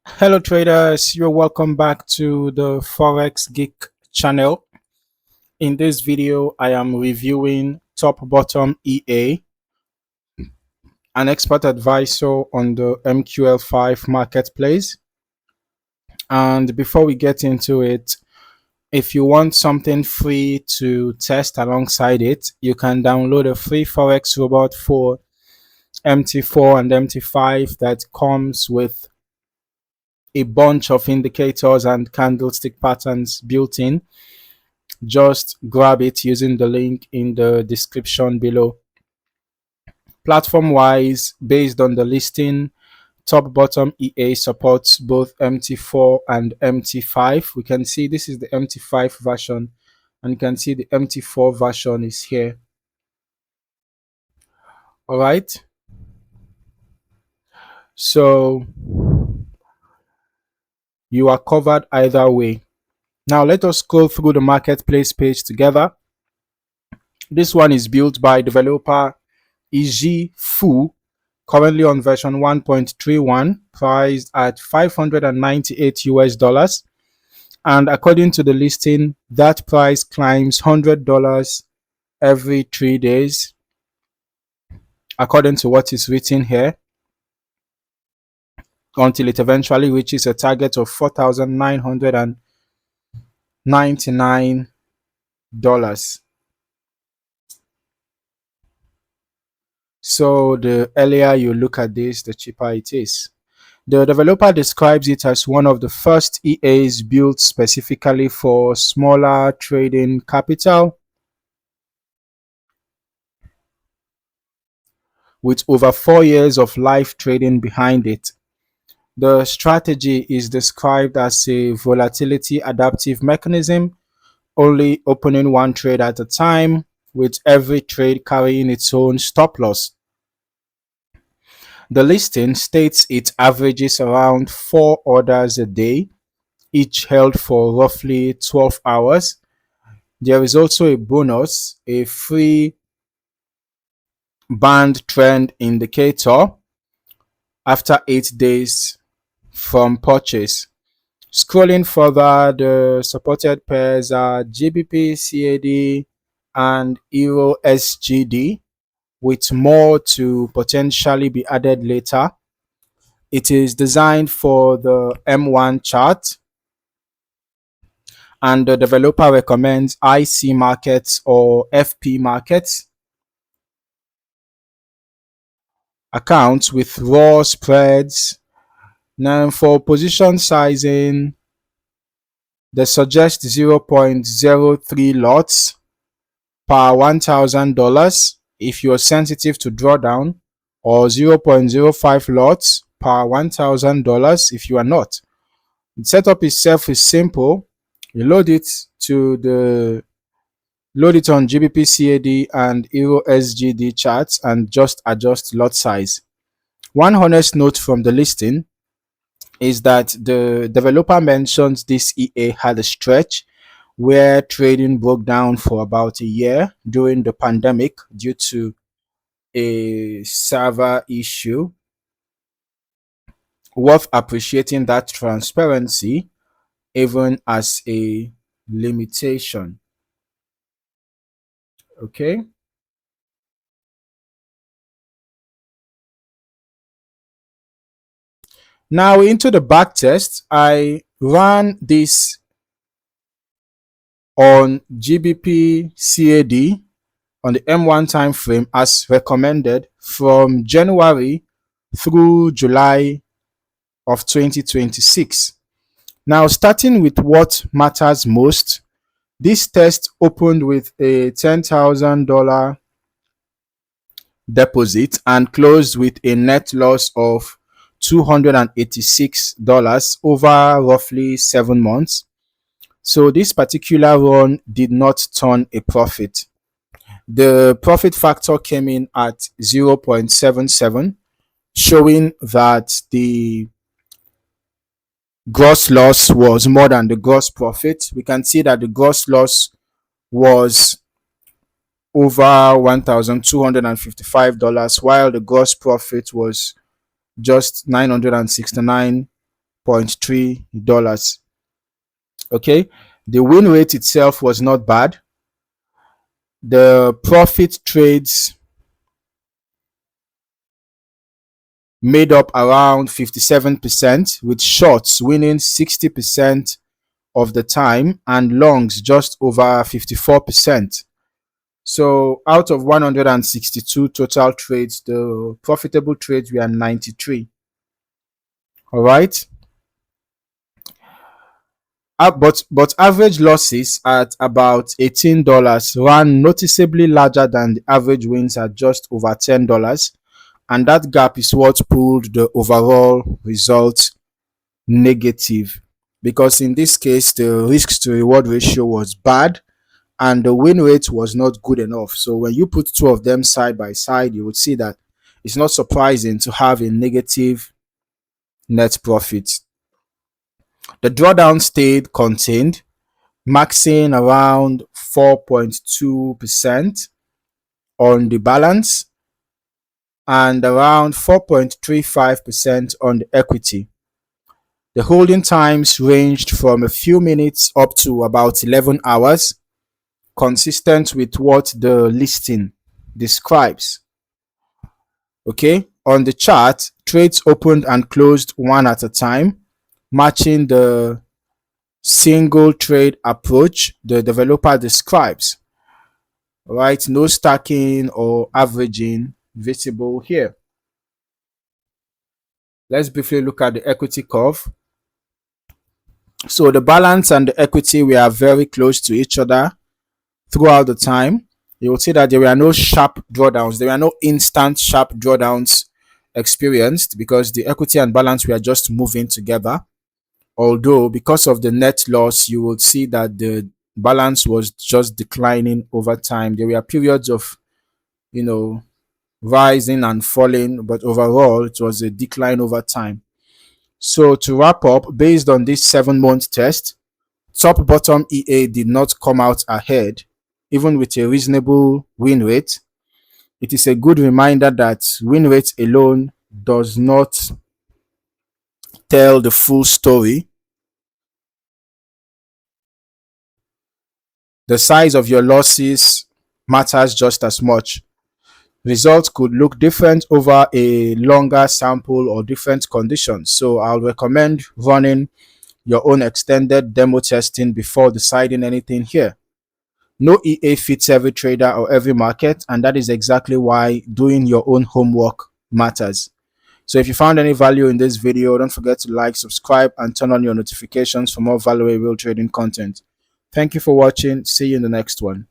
Hello traders, you're welcome back to the Forex Geek channel. In this video, I am reviewing TopBottomEA, an expert advisor on the MQL5 marketplace. And before we get into it, if you want something free to test alongside it, you can download a free Forex robot for MT4 and MT5 that comes with a bunch of indicators and candlestick patterns built in. Just grab it using the link in the description below. Platform wise, based on the listing, TopBottomEA supports both MT4 and MT5. We can see this is the MT5 version, and you can see the MT4 version is here. All right, so you are covered either way. Now let us go through the marketplace page together. This one is built by developer Fu, currently on version 1.31, priced at 598 US dollars. And according to the listing, that price climbs $100 every 3 days, according to what is written here, until it eventually reaches a target of $4,999. So the earlier you look at this, the cheaper it is. The developer describes it as one of the first EAs built specifically for smaller trading capital, with over 4 years of live trading behind it. The strategy is described as a volatility-adaptive mechanism, only opening one trade at a time, with every trade carrying its own stop loss. The listing states it averages around 4 orders a day, each held for roughly 12 hours. There is also a bonus, a free band trend indicator after 8 days from purchase. Scrolling further, the supported pairs are GBPCAD and EURSGD, with more to potentially be added later. It is designed for the M1 chart, and the developer recommends IC markets or FP markets, accounts with raw spreads. Now for position sizing, they suggest 0.03 lots per $1,000 if you're sensitive to drawdown, or 0.05 lots per $1,000 if you are not. The setup itself is simple. You load it on GBPCAD and EURSGD charts and just adjust lot size. One honest note from the listing is that the developer mentions this EA had a stretch where trading broke down for about a year during the pandemic due to a server issue. Worth appreciating that transparency, even as a limitation. Okay. Now into the backtest, I ran this on GBPCAD on the M1 time frame as recommended from January through July of 2026. Now, starting with what matters most, this test opened with a $10,000 deposit and closed with a net loss of $286 over roughly 7 months. So this particular run did not turn a profit. The profit factor came in at 0.77, showing that the gross loss was more than the gross profit. We can see that the gross loss was over $1,255, while the gross profit was just $969. $4.3. Okay, the win rate itself was not bad. The profit trades made up around 57%, with shorts winning 60% of the time and longs just over 54%. So out of 162 total trades, the profitable trades were 93. All right. But average losses at about $18 ran noticeably larger than the average wins at just over $10, and that gap is what pulled the overall result negative, because in this case the risk to reward ratio was bad and the win rate was not good enough. So when you put two of them side by side, you would see that it's not surprising to have a negative net profit. The drawdown stayed contained, maxing around 4.2% on the balance and around 4.35% on the equity. The holding times ranged from a few minutes up to about 11 hours, consistent with what the listing describes. Okay, on the chart, trades opened and closed one at a time, matching the single trade approach the developer describes. Right, no stacking or averaging visible here. Let's briefly look at the equity curve. So the balance and the equity were very close to each other throughout the time. You will see that there were no sharp drawdowns. There were no instant sharp drawdowns experienced because the equity and balance were just moving together. Although because of the net loss, you will see that the balance was just declining over time. There were periods of, rising and falling, but overall it was a decline over time. So to wrap up, based on this 7-month test, TopBottomEA did not come out ahead, even with a reasonable win rate. It is a good reminder that win rate alone does not tell the full story. The size of your losses matters just as much. Results could look different over a longer sample or different conditions. So I'll recommend running your own extended demo testing before deciding anything here. No EA fits every trader or every market, and that is exactly why doing your own homework matters. So if you found any value in this video, don't forget to like, subscribe, and turn on your notifications for more valuable trading content. Thank you for watching. See you in the next one.